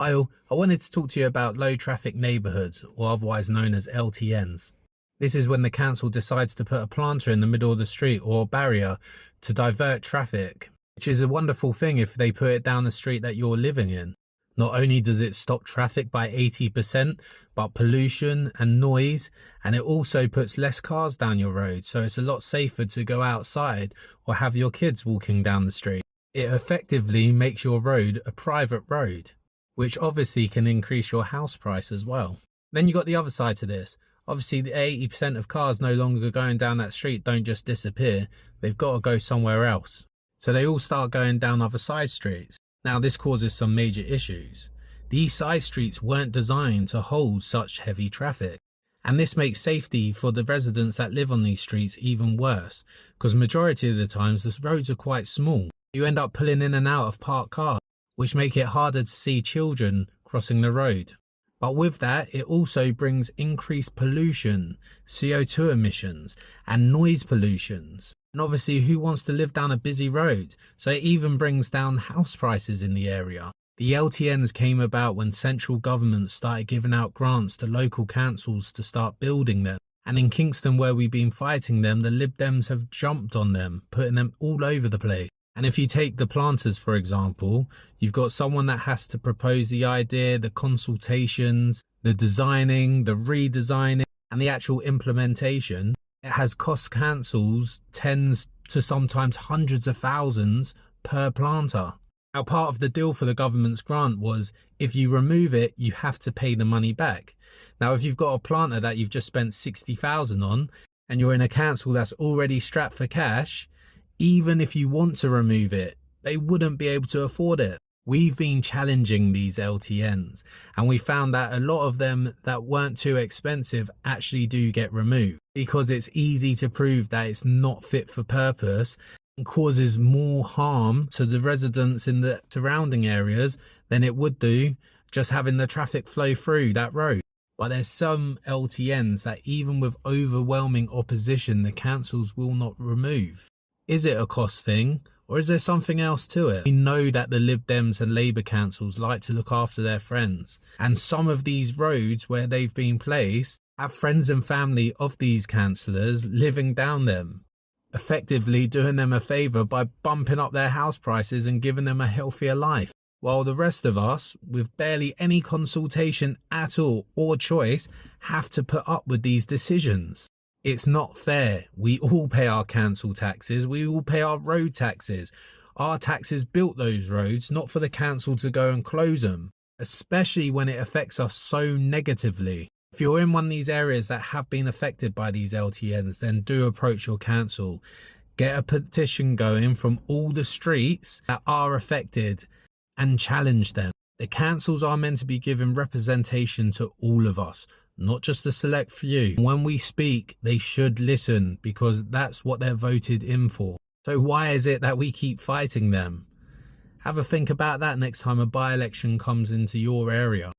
I wanted to talk to you about low traffic neighbourhoods, or otherwise known as LTNs. This is when the council decides to put a planter in the middle of the street or barrier to divert traffic, which is a wonderful thing if they put it down the street that you're living in. Not only does it stop traffic by 80%, but pollution and noise, and it also puts less cars down your road, so it's a lot safer to go outside or have your kids walking down the street. It effectively makes your road a private road, which obviously can increase your house price as well. Then you got the other side to this. Obviously, the 80% of cars no longer going down that street don't just disappear. They've got to go somewhere else. So they all start going down other side streets. Now, this causes some major issues. These side streets weren't designed to hold such heavy traffic. And this makes safety for the residents that live on these streets even worse, because majority of the times the roads are quite small. You end up pulling in and out of parked cars, which make it harder to see children crossing the road. But with that, it also brings increased pollution, CO2 emissions, and noise pollutions. And obviously, who wants to live down a busy road? So it even brings down house prices in the area. The LTNs came about when central government started giving out grants to local councils to start building them. And in Kingston, where we've been fighting them, the Lib Dems have jumped on them, putting them all over the place. And if you take the planters, for example, you've got someone that has to propose the idea, the consultations, the designing, the redesigning, and the actual implementation. It has cost councils tens to sometimes hundreds of thousands per planter. Now, part of the deal for the government's grant was if you remove it, you have to pay the money back. Now, if you've got a planter that you've just spent 60,000 on and you're in a council that's already strapped for cash, even if you want to remove it, they wouldn't be able to afford it. We've been challenging these LTNs, and we found that a lot of them that weren't too expensive actually do get removed because it's easy to prove that it's not fit for purpose and causes more harm to the residents in the surrounding areas than it would do just having the traffic flow through that road. But there's some LTNs that even with overwhelming opposition, the councils will not remove. Is it a cost thing, or is there something else to it? We know that the Lib Dems and Labour councils like to look after their friends, and some of these roads where they've been placed have friends and family of these councillors living down them, effectively doing them a favour by bumping up their house prices and giving them a healthier life, while the rest of us, with barely any consultation at all or choice, have to put up with these decisions. It's not fair. We all pay our council taxes. We all pay our road taxes. Our taxes built those roads, not for the council to go and close them, especially when it affects us so negatively. If you're in one of these areas that have been affected by these LTNs, then do approach your council. Get a petition going from all the streets that are affected and challenge them. The councils are meant to be giving representation to all of us, not just a select few. When we speak, they should listen because that's what they're voted in for. So why is it that we keep fighting them? Have a think about that next time a by-election comes into your area.